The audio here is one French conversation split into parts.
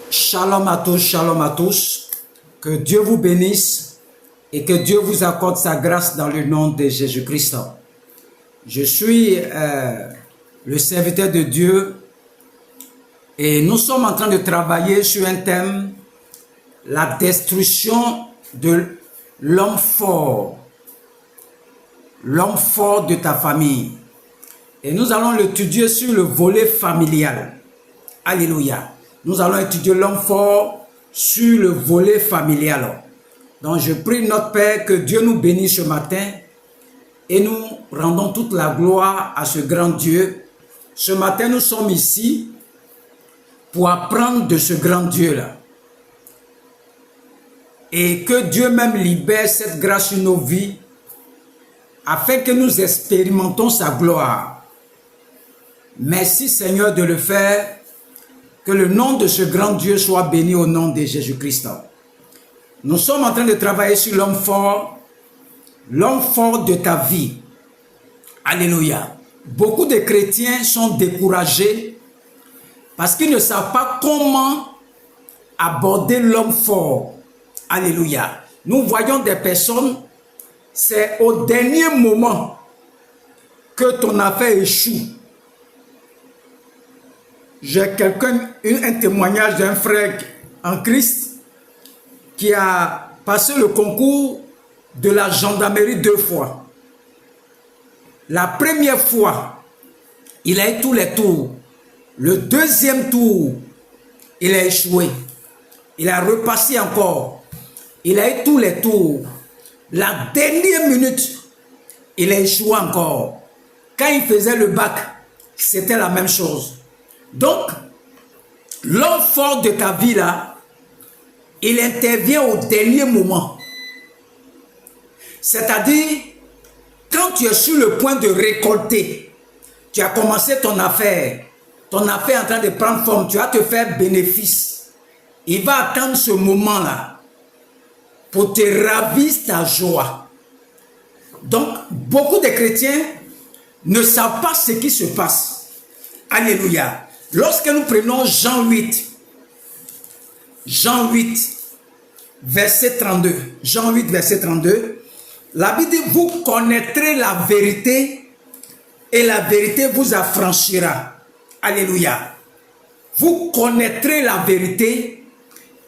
Shalom à tous, shalom à tous. Que Dieu vous bénisse et que Dieu vous accorde sa grâce dans le nom de Jésus-Christ. Je suis le serviteur de Dieu et nous sommes en train de travailler sur un thème, la destruction de l'homme fort de ta famille. Et nous allons l'étudier sur le volet familial. Alléluia. Nous allons étudier l'homme fort sur le volet familial. Donc je prie notre Père que Dieu nous bénisse ce matin et nous rendons toute la gloire à ce grand Dieu. Ce matin, nous sommes ici pour apprendre de ce grand Dieu-là. Et que Dieu même libère cette grâce sur nos vies afin que nous expérimentons sa gloire. Merci Seigneur de le faire. Que le nom de ce grand Dieu soit béni au nom de Jésus-Christ. Nous sommes en train de travailler sur l'homme fort de ta vie. Alléluia. Beaucoup de chrétiens sont découragés parce qu'ils ne savent pas comment aborder l'homme fort. Alléluia. Nous voyons des personnes, c'est au dernier moment que ton affaire échoue. J'ai un témoignage d'un frère en Christ qui a passé le concours de la gendarmerie 2 fois. La première fois, il a eu tous les tours. Le deuxième tour, il a échoué. Il a repassé encore. Il a eu tous les tours. La dernière minute, il a échoué encore. Quand il faisait le bac, c'était la même chose. Donc, l'homme fort de ta vie là, il intervient au dernier moment. C'est-à-dire, quand tu es sur le point de récolter, tu as commencé ton affaire est en train de prendre forme, tu vas te faire bénéfice. Il va attendre ce moment-là pour te ravir ta joie. Donc, beaucoup de chrétiens ne savent pas ce qui se passe. Alléluia. Lorsque nous prenons Jean 8, verset 32, Jean 8, verset 32, la Bible dit, vous connaîtrez la vérité et la vérité vous affranchira. Alléluia. Vous connaîtrez la vérité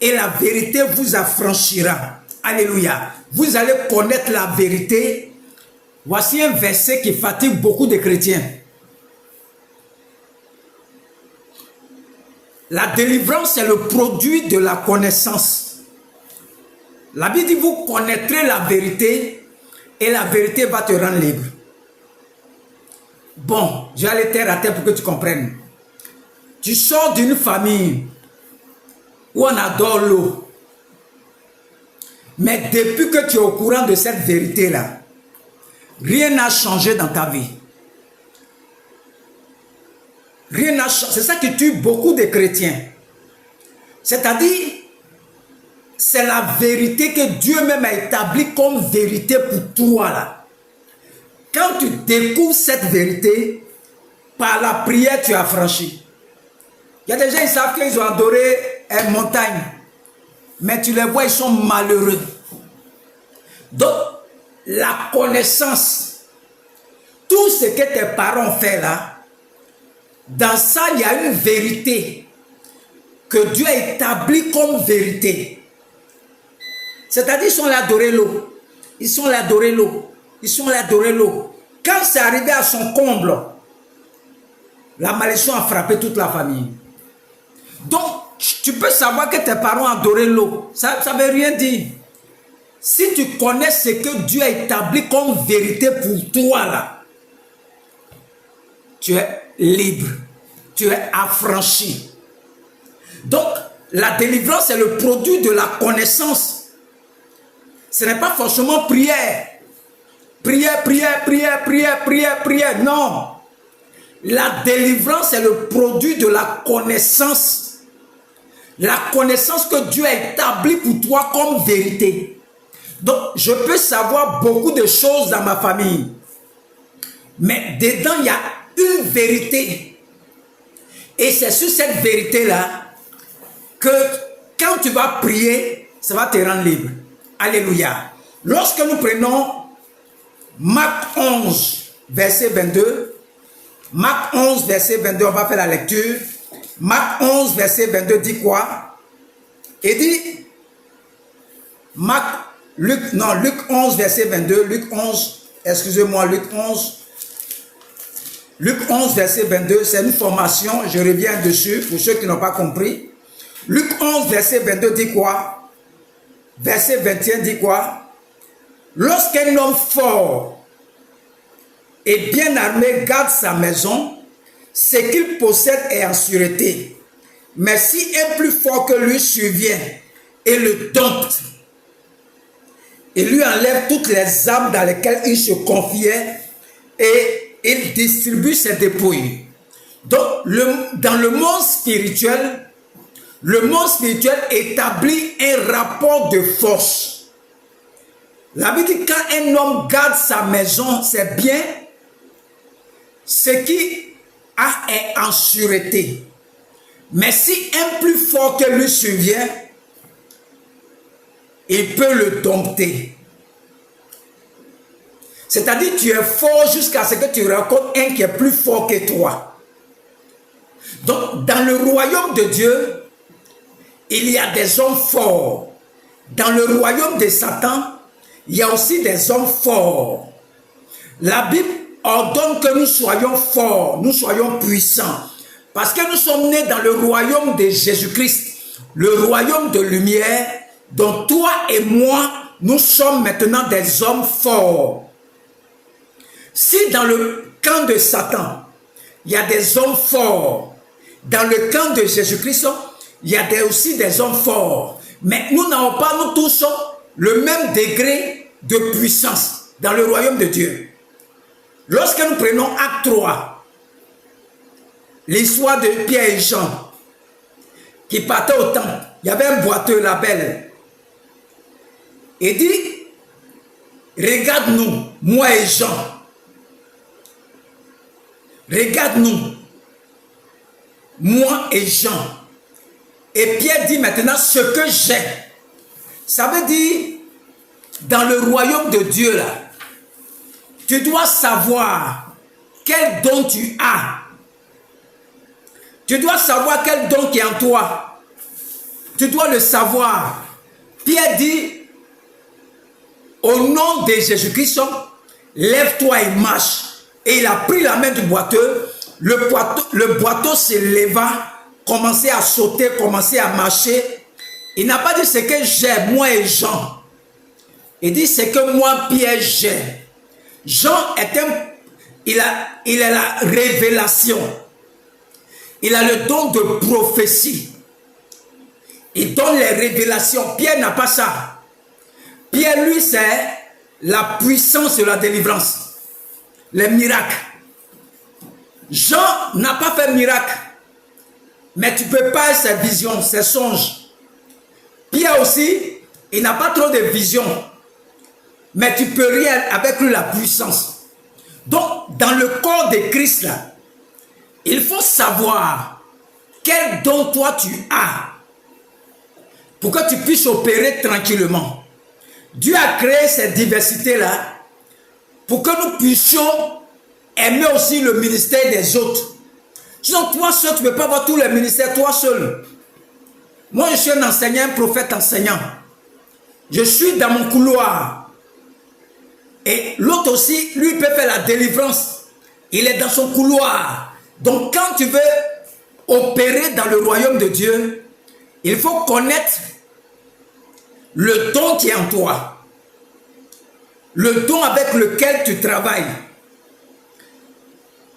et la vérité vous affranchira. Alléluia. Vous allez connaître la vérité. Voici un verset qui fatigue beaucoup de chrétiens. La délivrance est le produit de la connaissance. La Bible dit, vous connaîtrez la vérité et la vérité va te rendre libre. Bon, je vais aller terre à terre pour que tu comprennes. Tu sors d'une famille où on adore l'eau. Mais depuis que tu es au courant de cette vérité-là, rien n'a changé dans ta vie. Rien n'a changé. C'est ça qui tue beaucoup de chrétiens. C'est-à-dire, c'est la vérité que Dieu même a établie comme vérité pour toi là. Quand tu découvres cette vérité, par la prière tu as franchi. Il y a des gens qui savent qu'ils ont adoré une montagne, mais tu les vois, ils sont malheureux. Donc, la connaissance, tout ce que tes parents ont fait là, dans ça, il y a une vérité que Dieu a établie comme vérité. C'est-à-dire, ils sont là adorer l'eau. Ils sont là adorer l'eau. Ils sont là adorer l'eau. Quand c'est arrivé à son comble, la malédiction a frappé toute la famille. Donc, tu peux savoir que tes parents adoraient l'eau. Ça ne veut rien dire. Si tu connais ce que Dieu a établi comme vérité pour toi là, tu es libre, tu es affranchi. Donc, la délivrance est le produit de la connaissance. Ce n'est pas forcément prière. Prière, non. La délivrance est le produit de la connaissance. La connaissance que Dieu a établie pour toi comme vérité. Donc, je peux savoir beaucoup de choses dans ma famille. Mais dedans, il y a une vérité. Et c'est sur cette vérité-là que quand tu vas prier, ça va te rendre libre. Alléluia. Lorsque nous prenons Marc 11, verset 22, Marc 11, verset 22, on va faire la lecture. Marc 11, verset 22 dit quoi? Il dit, Luc 11, verset 22, Luc 11, excusez-moi, Luc 11, verset 22, c'est une formation, je reviens dessus pour ceux qui n'ont pas compris. Luc 11, verset 22 dit quoi? Verset 21 dit quoi? Lorsqu'un homme fort et bien armé garde sa maison, ce qu'il possède est en sûreté. Mais si un plus fort que lui survient et le dompte, il lui enlève toutes les armes dans lesquelles il se confiait et il distribue ses dépouilles. Donc, dans le monde spirituel établit un rapport de force. La Bible dit quand un homme garde sa maison, c'est bien, ce qui est en sûreté. Mais si un plus fort que lui survient, il peut le dompter. C'est-à-dire tu es fort jusqu'à ce que tu rencontres un qui est plus fort que toi. Donc, dans le royaume de Dieu, il y a des hommes forts. Dans le royaume de Satan, il y a aussi des hommes forts. La Bible ordonne que nous soyons forts, nous soyons puissants. Parce que nous sommes nés dans le royaume de Jésus-Christ, le royaume de lumière, dont toi et moi, nous sommes maintenant des hommes forts. Si dans le camp de Satan, il y a des hommes forts, dans le camp de Jésus-Christ, il y a aussi des hommes forts. Mais nous n'avons pas, nous tous, le même degré de puissance dans le royaume de Dieu. Lorsque nous prenons Acte 3, l'histoire de Pierre et Jean, qui partaient au temple, il y avait un boiteux là-bas. Il dit, regarde-nous, moi et Jean. Regarde-nous, moi et Jean. Et Pierre dit maintenant ce que j'ai. Ça veut dire, dans le royaume de Dieu là, tu dois savoir quel don tu as. Tu dois savoir quel don qui est en toi. Tu dois le savoir. Pierre dit, au nom de Jésus-Christ, lève-toi et marche. Et il a pris la main du boiteux. Le boiteux se leva, commençait à sauter, commençait à marcher. Il n'a pas dit ce que j'ai, moi et Jean. Il dit ce que moi, Pierre, j'ai. Jean il a la révélation. Il a le don de prophétie. Il donne les révélations. Pierre n'a pas ça. Pierre, lui, c'est la puissance de la délivrance. Les miracles. Jean n'a pas fait miracle. Mais tu ne peux pas ses visions, ses songes. Pierre aussi, il n'a pas trop de visions. Mais tu peux rien avec lui la puissance. Donc, dans le corps de Christ, là, il faut savoir quel don toi tu as pour que tu puisses opérer tranquillement. Dieu a créé cette diversité-là pour que nous puissions aimer aussi le ministère des autres. Sinon, toi seul, tu ne peux pas avoir tous les ministères, toi seul. Moi, je suis un enseignant, un prophète enseignant. Je suis dans mon couloir. Et l'autre aussi, lui, peut faire la délivrance. Il est dans son couloir. Donc, quand tu veux opérer dans le royaume de Dieu, il faut connaître le don qui est en toi. Le don avec lequel tu travailles.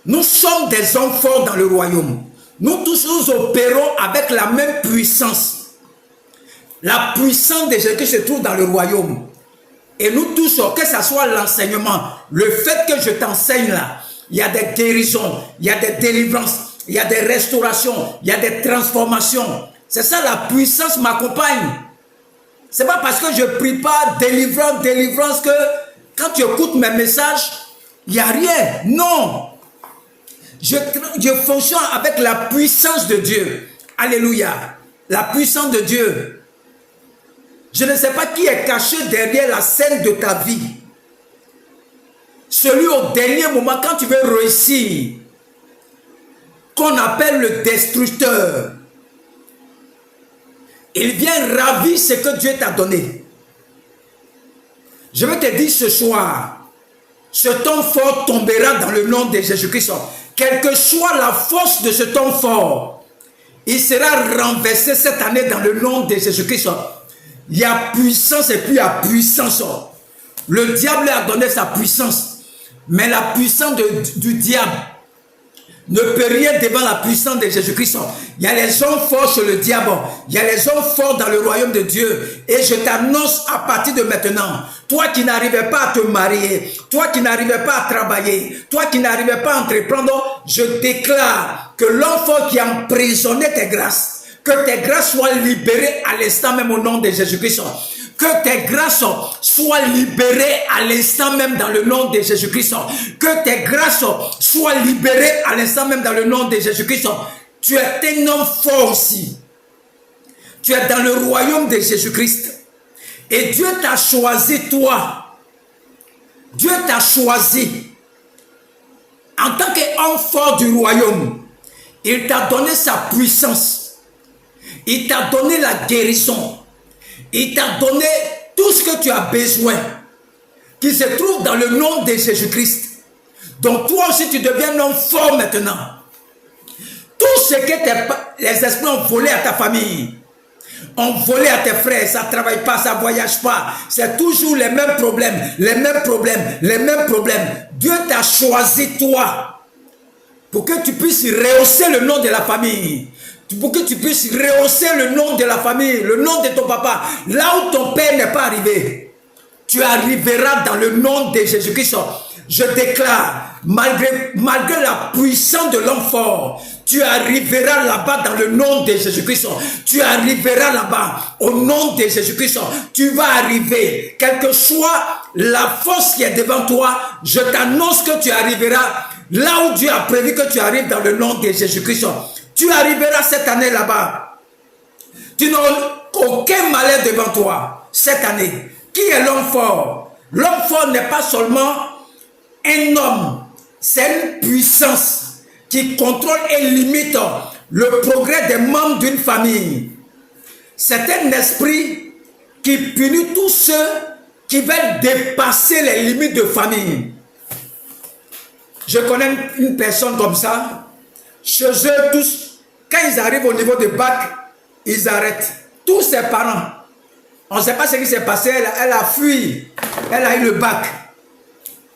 Nous sommes des hommes forts dans le royaume. Nous tous nous opérons avec la même puissance. La puissance de Jésus qui se trouve dans le royaume. Et nous tous, que ce soit l'enseignement, le fait que je t'enseigne là, il y a des guérisons, il y a des délivrances, il y a des restaurations, il y a des transformations. C'est ça la puissance m'accompagne. C'est pas parce que je prie pas délivrance que quand tu écoutes mes messages, il n'y a rien. Non. Je fonctionne avec la puissance de Dieu. Alléluia. La puissance de Dieu. Je ne sais pas qui est caché derrière la scène de ta vie. Celui au dernier moment, quand tu veux réussir, qu'on appelle le destructeur. Il vient ravir ce que Dieu t'a donné. Je vais te dire ce soir, ce temps fort tombera dans le nom de Jésus-Christ. Quelle que soit la force de ce temps fort, il sera renversé cette année dans le nom de Jésus-Christ. Il y a puissance et puis il y a puissance. Le diable a donné sa puissance, mais la puissance du diable ne peut rien devant la puissance de Jésus-Christ. Il y a les hommes forts chez le diable, il y a les hommes forts dans le royaume de Dieu. Et je t'annonce à partir de maintenant, toi qui n'arrivais pas à te marier, toi qui n'arrivais pas à travailler, toi qui n'arrivais pas à entreprendre, je déclare que l'homme fort qui emprisonnait tes grâces, que tes grâces soient libérées à l'instant même au nom de Jésus-Christ. Que tes grâces soient libérées à l'instant même dans le nom de Jésus-Christ. Que tes grâces soient libérées à l'instant même dans le nom de Jésus-Christ. Tu es un homme fort aussi. Tu es dans le royaume de Jésus-Christ. Et Dieu t'a choisi toi. Dieu t'a choisi. En tant qu'homme fort du royaume, il t'a donné sa puissance. Il t'a donné la guérison. Il t'a donné tout ce que tu as besoin, qui se trouve dans le nom de Jésus-Christ. Donc toi aussi tu deviens un homme fort maintenant. Tout ce que les esprits ont volé à ta famille, ont volé à tes frères, ça ne travaille pas, ça ne voyage pas. C'est toujours les mêmes problèmes, les mêmes problèmes, les mêmes problèmes. Dieu t'a choisi toi, pour que tu puisses rehausser le nom de la famille. Pour que tu puisses rehausser le nom de la famille, le nom de ton papa, là où ton père n'est pas arrivé, tu arriveras dans le nom de Jésus-Christ. Je déclare, malgré la puissance de l'homme fort, tu arriveras là-bas dans le nom de Jésus-Christ. Tu arriveras là-bas au nom de Jésus-Christ. Tu vas arriver, quelle que soit la force qui est devant toi, je t'annonce que tu arriveras là où Dieu a prévu que tu arrives dans le nom de Jésus-Christ. Tu arriveras cette année là-bas. Tu n'auras aucun malheur devant toi cette année. Qui est l'homme fort? L'homme fort n'est pas seulement un homme. C'est une puissance qui contrôle et limite le progrès des membres d'une famille. C'est un esprit qui punit tous ceux qui veulent dépasser les limites de famille. Je connais une personne comme ça. Chez eux tous, quand ils arrivent au niveau de bac, ils arrêtent. Tous ses parents. On ne sait pas ce qui s'est passé. Elle a fui. Elle a eu le bac.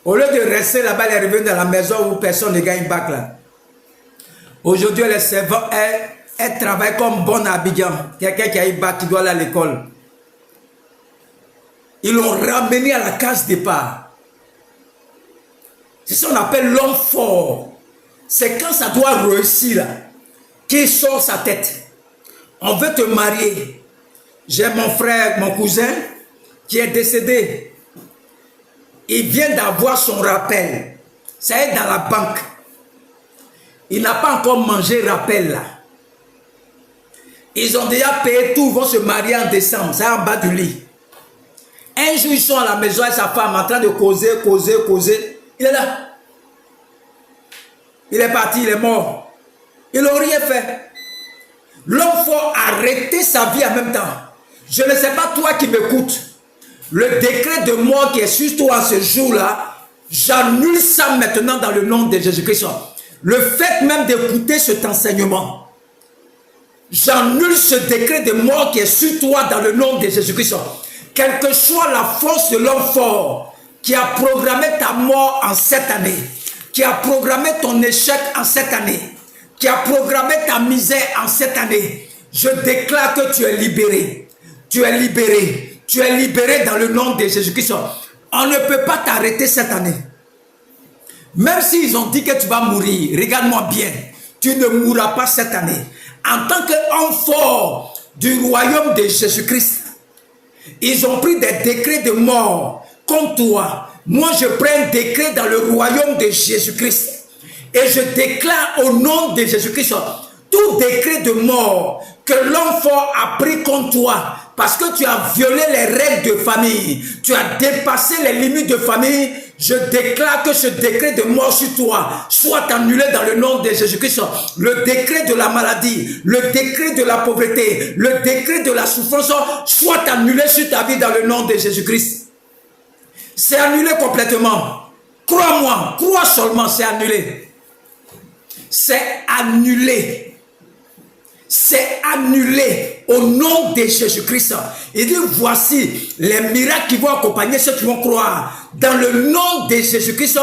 Au lieu de rester là-bas, elle est revenue dans la maison où personne ne gagne bac là. Aujourd'hui, elle est servante. Elle travaille comme bonne à Abidjan. Quelqu'un qui a eu bac, qui doit aller à l'école. Ils l'ont ramené à la case départ. C'est ce qu'on appelle l'homme fort. C'est quand ça doit réussir là, qu'il sort sa tête. On veut te marier. J'ai mon frère, mon cousin, qui est décédé. Il vient d'avoir son rappel. Ça est dans la banque. Il n'a pas encore mangé rappel là. Ils ont déjà payé tout, ils vont se marier en décembre. C'est en bas du lit. Un jour, ils sont à la maison avec sa femme en train de causer. Il est là. Il est parti, il est mort. Ils n'ont rien fait. L'homme faut arrêter sa vie en même temps. Je ne sais pas toi qui m'écoutes. Le décret de mort qui est sur toi ce jour-là, j'annule ça maintenant dans le nom de Jésus-Christ. Le fait même d'écouter cet enseignement, j'annule ce décret de mort qui est sur toi dans le nom de Jésus-Christ. Quelle que soit la force de l'homme fort qui a programmé ta mort en cette année, qui a programmé ton échec en cette année, qui a programmé ta misère en cette année, je déclare que tu es libéré. Tu es libéré. Tu es libéré dans le nom de Jésus-Christ. On ne peut pas t'arrêter cette année. Même s'ils ont dit que tu vas mourir, regarde-moi bien, tu ne mourras pas cette année. En tant qu'homme fort du royaume de Jésus-Christ, ils ont pris des décrets de mort contre toi. Moi, je prends un décret dans le royaume de Jésus-Christ. Et je déclare au nom de Jésus-Christ, tout décret de mort que l'homme fort a pris contre toi parce que tu as violé les règles de famille, tu as dépassé les limites de famille, je déclare que ce décret de mort sur toi soit annulé dans le nom de Jésus-Christ. Le décret de la maladie, le décret de la pauvreté, le décret de la souffrance soit annulé sur ta vie dans le nom de Jésus-Christ. C'est annulé complètement. Crois-moi, crois seulement, c'est annulé. C'est annulé. C'est annulé au nom de Jésus-Christ. Il dit, voici les miracles qui vont accompagner ceux qui vont croire. Dans le nom de Jésus-Christ,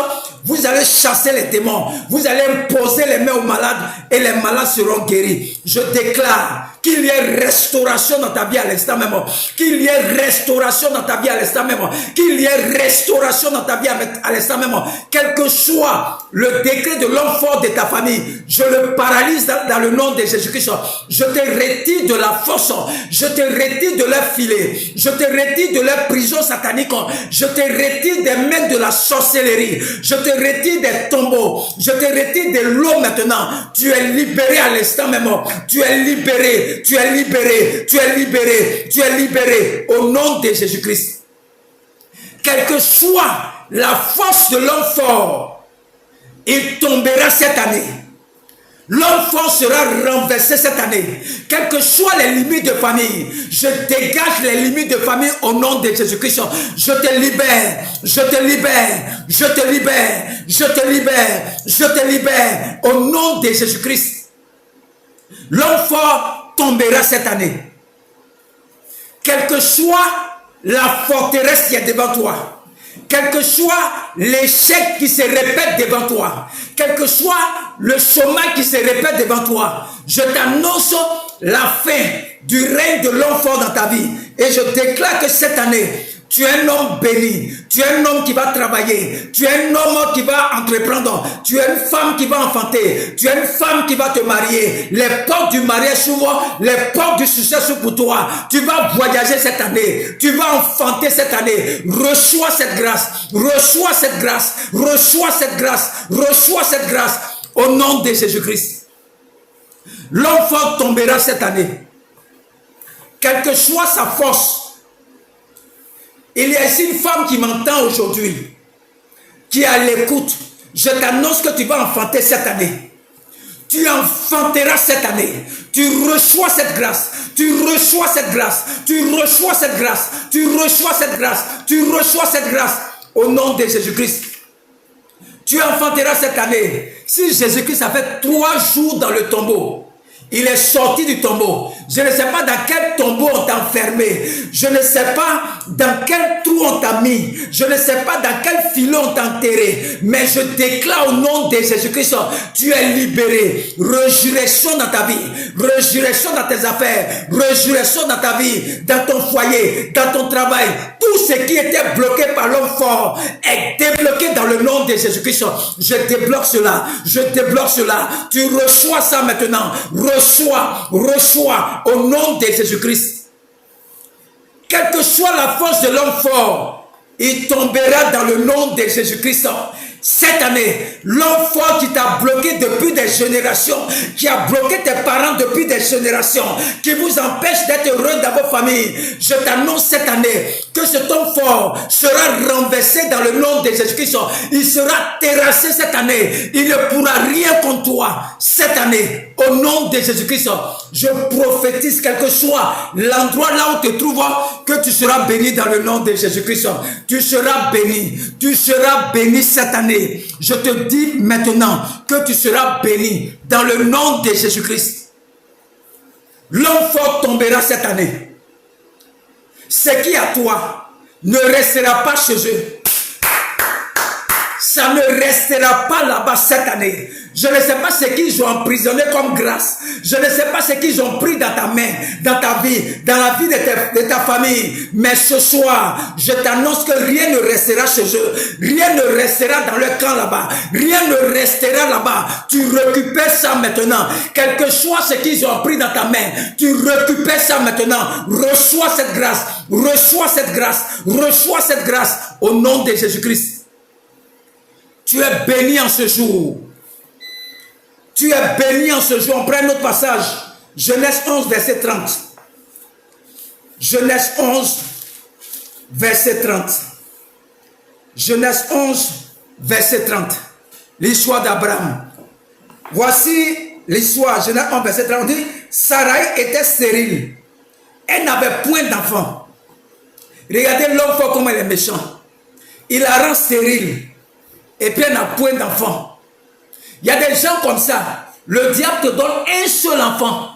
vous allez chasser les démons. Vous allez poser les mains aux malades et les malades seront guéris. Je déclare qu'il y ait restauration dans ta vie à l'instant même. Qu'il y ait restauration dans ta vie à l'instant même. Qu'il y ait restauration dans ta vie à l'instant même. Quel que soit le décret de l'homme fort de ta famille, je le paralyse dans le nom de Jésus-Christ. Je te retire de la force. Je te retire de leur filet. Je te retire de leur prison satanique. Je te retire des mains de la sorcellerie. Je te retire des tombeaux. Je te retire de l'eau maintenant. Tu es libéré à l'instant même. Tu es libéré. Tu es libéré. Tu es libéré. Tu es libéré. Au nom de Jésus-Christ. Quelle que soit la force de l'homme fort, il tombera cette année. L'homme fort sera renversé cette année. Quelles que soient les limites de famille, je dégage les limites de famille au nom de Jésus-Christ. Je te libère, je te libère, je te libère, je te libère, je te libère au nom de Jésus-Christ. L'homme fort tombera cette année. Quelle que soit la forteresse qui est devant toi, quel que soit l'échec qui se répète devant toi, quel que soit le chômage qui se répète devant toi, je t'annonce la fin du règne de l'homme fort dans ta vie. Et je déclare que cette année, tu es un homme béni, tu es un homme qui va travailler, tu es un homme qui va entreprendre, tu es une femme qui va enfanter, tu es une femme qui va te marier. Les portes du mariage s'ouvrent, les portes du succès s'ouvrent pour toi. Tu vas voyager cette année, tu vas enfanter cette année. Reçois cette grâce, reçois cette grâce, reçois cette grâce, reçois cette grâce au nom de Jésus-Christ. L'enfant tombera cette année. Quelle que soit sa force, il y a ici une femme qui m'entend aujourd'hui, qui est à l'écoute. Je t'annonce que tu vas enfanter cette année. Tu enfanteras cette année. Tu reçois cette grâce. Tu reçois cette grâce. Tu reçois cette grâce. Tu reçois cette grâce. Tu reçois cette grâce. Au nom de Jésus-Christ. Tu enfanteras cette année. Si Jésus-Christ a fait 3 jours dans le tombeau, il est sorti du tombeau. Je ne sais pas dans quel tombeau on t'a enfermé. Je ne sais pas dans quel trou on t'a mis. Je ne sais pas dans quel filon on t'a enterré. Mais je déclare au nom de Jésus-Christ, tu es libéré. Résurrection dans ta vie. Résurrection dans tes affaires. Résurrection dans ta vie. Dans ton foyer. Dans ton travail. Tout ce qui était bloqué par l'homme fort est débloqué dans le nom de Jésus-Christ. Je débloque cela. Je débloque cela. Tu reçois ça maintenant. Reçois, reçois au nom de Jésus-Christ. Quelle que soit la force de l'homme fort, il tombera dans le nom de Jésus-Christ. Cette année, l'homme fort qui t'a bloqué depuis des générations, qui a bloqué tes parents depuis des générations, qui vous empêche d'être heureux dans vos familles, je t'annonce cette année que cet homme fort sera renversé dans le nom de Jésus-Christ. Il sera terrassé cette année. Il ne pourra rien contre toi cette année. Au nom de Jésus-Christ, je prophétise, quel que soit l'endroit là où tu te trouves, que tu seras béni dans le nom de Jésus-Christ. Tu seras béni. Tu seras béni cette année. Je te dis maintenant que tu seras béni dans le nom de Jésus-Christ. L'homme fort tombera cette année. Ce qui est à toi ne restera pas chez eux. Ça ne restera pas là-bas cette année. Je ne sais pas ce qu'ils ont emprisonné comme grâce. Je ne sais pas ce qu'ils ont pris dans ta main, dans ta vie, dans la vie de ta famille. Mais ce soir, je t'annonce que rien ne restera chez eux. Rien ne restera dans le camp là-bas. Rien ne restera là-bas. Tu récupères ça maintenant. Quel que soit ce qu'ils ont pris dans ta main, tu récupères ça maintenant. Reçois cette grâce. Reçois cette grâce. Reçois cette grâce au nom de Jésus-Christ. Tu es béni en ce jour. Tu es béni en ce jour. On prend un autre passage Genèse 11, verset 30. Genèse 11, verset 30. Genèse 11, verset 30. L'histoire d'Abraham. Voici l'histoire. Genèse 11, verset 30. On dit, Sarai était stérile. Elle n'avait point d'enfant. Regardez l'homme fort comment il est méchant. Il la rend stérile. Et puis elle n'a point d'enfant. Il y a des gens comme ça. Le diable te donne un seul enfant.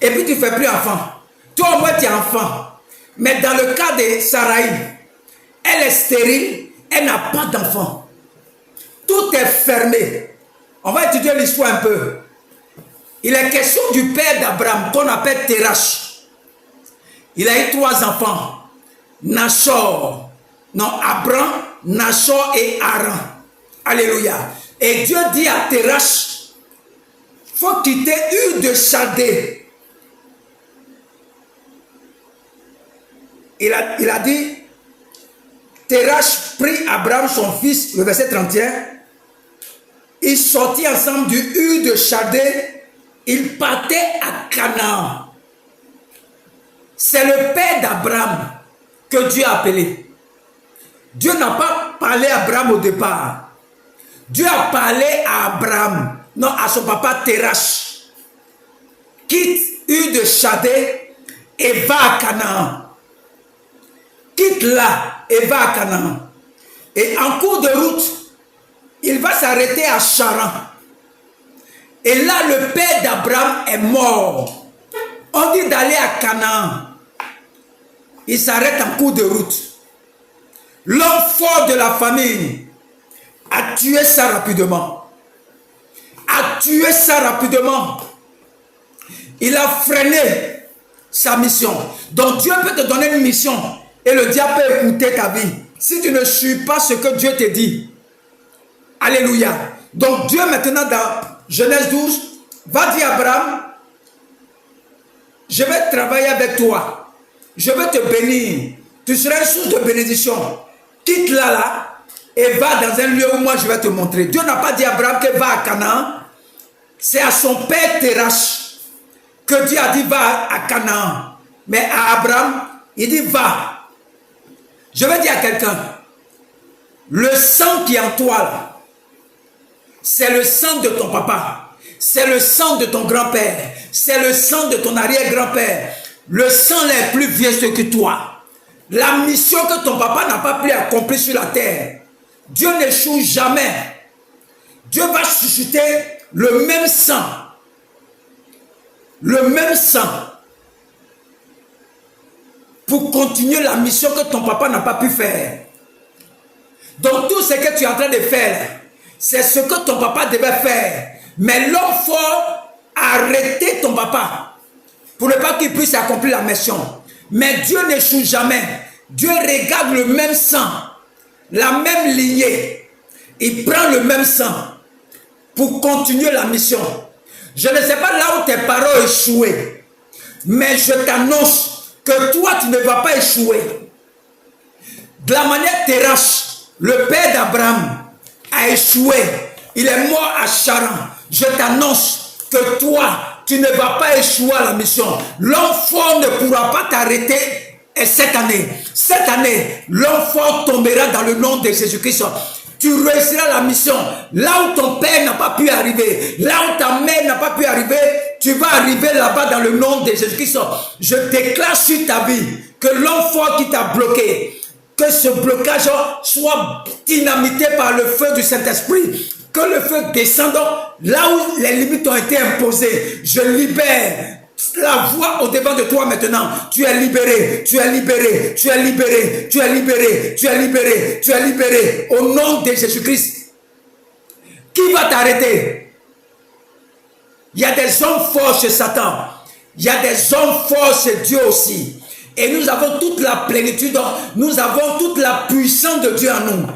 Et puis tu ne fais plus enfant. Toi au moins tu es enfant. Mais dans le cas de Sarai, elle est stérile. Elle n'a pas d'enfant. Tout est fermé. On va étudier l'histoire un peu. Il est question du père d'Abraham qu'on appelle Terach. Il a eu 3 enfants. Nachor. Non, Abraham, Nachor et Haran. Alléluia. Et Dieu dit à Terach, il faut quitter Ur de Chaldée. Il a dit, Terach prit Abraham son fils, le verset 31. Ils sortirent ensemble du Ur de Chaldée. Ils partaient à Canaan. C'est le père d'Abraham que Dieu a appelé. Dieu n'a pas parlé à Abraham au départ. Dieu a parlé à Abraham, non, à son papa Terach. Quitte Ur de Chaldée et va à Canaan. Quitte là et va à Canaan. Et en cours de route, il va s'arrêter à Charan. Et là, le père d'Abraham est mort. On dit d'aller à Canaan. Il s'arrête en cours de route. L'homme fort de la famille a tué ça rapidement. A tué ça rapidement. Il a freiné sa mission. Donc Dieu peut te donner une mission et le diable peut écouter ta vie. Si tu ne suis pas ce que Dieu te dit. Alléluia. Donc Dieu maintenant dans Genèse 12 va dire à Abraham, je vais travailler avec toi. Je vais te bénir. Tu seras une source de bénédiction. Quitte là et va dans un lieu où moi je vais te montrer. Dieu n'a pas dit à Abraham que va à Canaan. C'est à son père Terach que Dieu a dit va à Canaan. Mais à Abraham, il dit va. Je vais dire à quelqu'un, le sang qui est en toi là, c'est le sang de ton papa. C'est le sang de ton grand-père. C'est le sang de ton arrière-grand-père. Le sang est plus vieux que toi. La mission que ton papa n'a pas pu accomplir sur la terre, Dieu n'échoue jamais. Dieu va susciter le même sang. Le même sang. Pour continuer la mission que ton papa n'a pas pu faire. Donc tout ce que tu es en train de faire, c'est ce que ton papa devait faire. Mais l'homme fort a arrêté ton papa pour ne pas qu'il puisse accomplir la mission. Mais Dieu n'échoue jamais. Dieu regarde le même sang, la même lignée. Il prend le même sang pour continuer la mission. Je ne sais pas là où tes parents ont échoué, mais je t'annonce que toi tu ne vas pas échouer. De la manière Terach, le père d'Abraham, a échoué. Il est mort à Charan. Je t'annonce que toi, tu ne vas pas échouer à la mission. L'homme fort ne pourra pas t'arrêter. Et cette année, l'homme fort tombera dans le nom de Jésus-Christ. Tu réussiras la mission. Là où ton père n'a pas pu arriver, là où ta mère n'a pas pu arriver, tu vas arriver là-bas dans le nom de Jésus-Christ. Je déclare sur ta vie que l'homme fort qui t'a bloqué, que ce blocage soit dynamité par le feu du Saint-Esprit. Que le feu descende là où les limites ont été imposées. Je libère la voix au devant de toi maintenant. Tu es libéré, tu es libéré, tu es libéré, tu es libéré, tu es libéré, tu es libéré. Au nom de Jésus-Christ. Qui va t'arrêter? Il y a des hommes forts chez Satan. Il y a des hommes forts chez Dieu aussi. Et nous avons toute la plénitude, nous avons toute la puissance de Dieu en nous.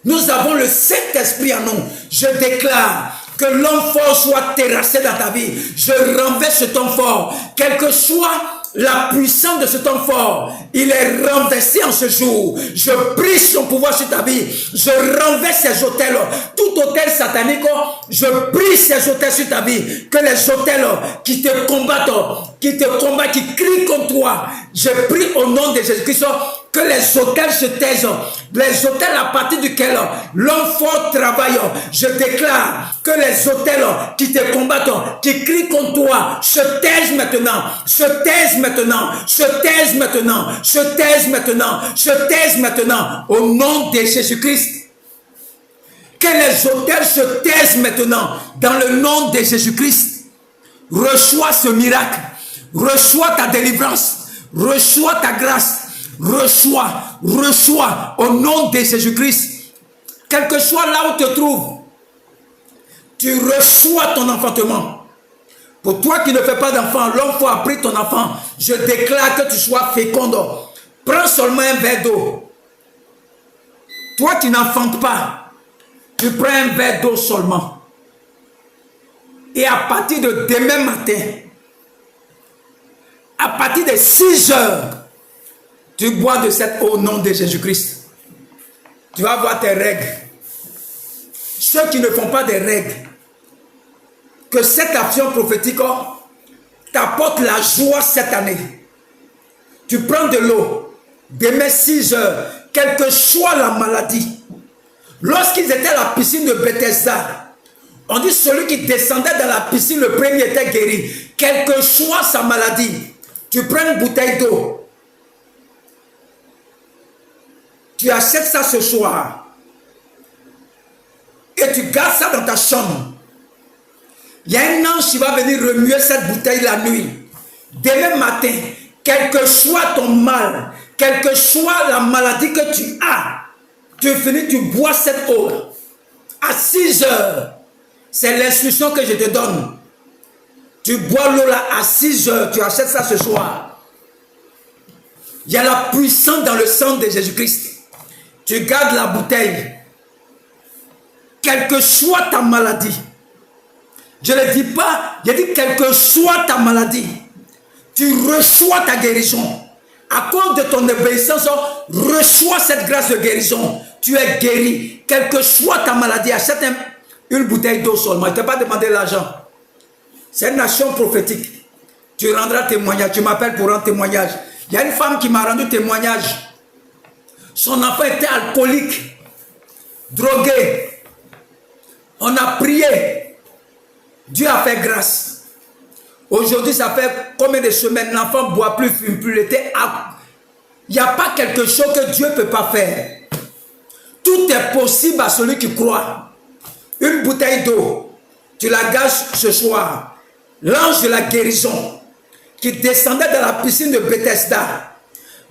Nous avons le Saint-Esprit en nous. Je déclare que l'homme fort soit terrassé dans ta vie. Je renverse cet homme fort. Quel que soit la puissance de cet homme fort, il est renversé en ce jour. Je brise son pouvoir sur ta vie. Je renverse ses hôtels. Tout hôtel satanique, je brise ses hôtels sur ta vie. Que les hôtels qui te combattent, qui crient contre toi, je prie au nom de Jésus-Christ que les hôtels se taisent. Les hôtels à partir duquel l'homme fort travaille. Je déclare que les hôtels qui te combattent, qui crient contre toi, se taisent maintenant. Se taisent maintenant. Se taisent maintenant. Se taisent maintenant. Se taisent maintenant. Au nom de Jésus-Christ. Que les hôtels se taisent maintenant. Dans le nom de Jésus-Christ. Reçois ce miracle. Reçois ta délivrance. Reçois ta grâce. Reçois au nom de Jésus-Christ. Quel que soit là où tu te trouves, tu reçois ton enfantement. Pour toi qui ne fais pas d'enfant, l'homme faut appeler ton enfant. Je déclare que tu sois féconde. Prends seulement un verre d'eau. Toi qui n'enfantes pas, tu prends un verre d'eau seulement. Et à partir de demain matin, à partir de 6 heures, tu bois de cette eau au nom de Jésus-Christ. Tu vas avoir tes règles. Ceux qui ne font pas des règles, que cette action prophétique t'apporte la joie cette année. Tu prends de l'eau, demain 6 heures, quelle que soit la maladie. Lorsqu'ils étaient à la piscine de Bethesda, on dit celui qui descendait dans la piscine, le premier était guéri. Quelle que soit sa maladie, tu prends une bouteille d'eau. Tu achètes ça ce soir et tu gardes ça dans ta chambre. Il y a un ange qui va venir remuer cette bouteille la nuit. Demain matin, quel que soit ton mal, quelle que soit la maladie que tu as, tu finis, tu bois cette eau à 6 heures. C'est l'instruction que je te donne. Tu bois l'eau là à 6 heures, tu achètes ça ce soir. Il y a la puissance dans le sang de Jésus-Christ. Tu gardes la bouteille. Quelle que soit ta maladie. Je ne dis pas, je dis quelle que soit ta maladie. Tu reçois ta guérison. À cause de ton obéissance, reçois cette grâce de guérison. Tu es guéri. Quelle que soit ta maladie, achète une bouteille d'eau seulement. Je ne t'ai pas demandé l'argent. C'est une action prophétique. Tu rendras témoignage. Tu m'appelles pour rendre témoignage. Il y a une femme qui m'a rendu témoignage. Son enfant était alcoolique, drogué. On a prié. Dieu a fait grâce. Aujourd'hui, ça fait combien de semaines l'enfant ne boit plus, fume plus. Il n'y a pas quelque chose que Dieu ne peut pas faire. Tout est possible à celui qui croit. Une bouteille d'eau, tu la gages ce soir. L'ange de la guérison qui descendait dans la piscine de Bethesda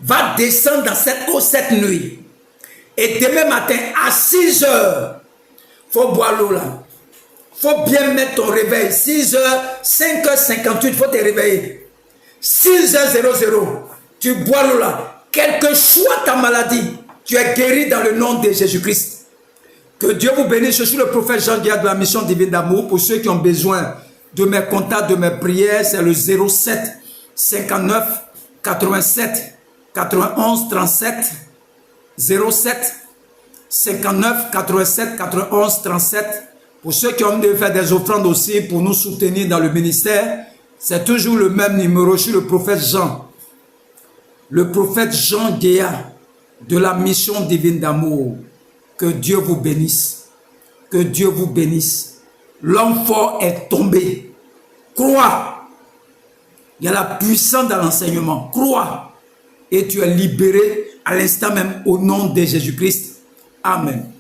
va descendre dans cette eau cette nuit. Et demain matin, à 6 heures, il faut boire l'eau là. Il faut bien mettre ton réveil. 6 heures, 5h58, il faut te réveiller. 6h00, tu bois l'eau là. Quelle que soit ta maladie, tu es guéri dans le nom de Jésus-Christ. Que Dieu vous bénisse. Je suis le prophète Jean Guillard de la mission divine d'amour. Pour ceux qui ont besoin de mes contacts, de mes prières, c'est le 07 59 87 91 37 07 59 87 91 37. Pour ceux qui ont envie de faire des offrandes aussi pour nous soutenir dans le ministère, c'est toujours le même numéro. Je suis le prophète Jean. Le prophète Jean Guéa de la mission divine d'amour. Que Dieu vous bénisse. Que Dieu vous bénisse. L'homme fort est tombé. Crois. Il y a la puissance dans l'enseignement. Crois. Et tu es libéré à l'instant même au nom de Jésus-Christ. Amen.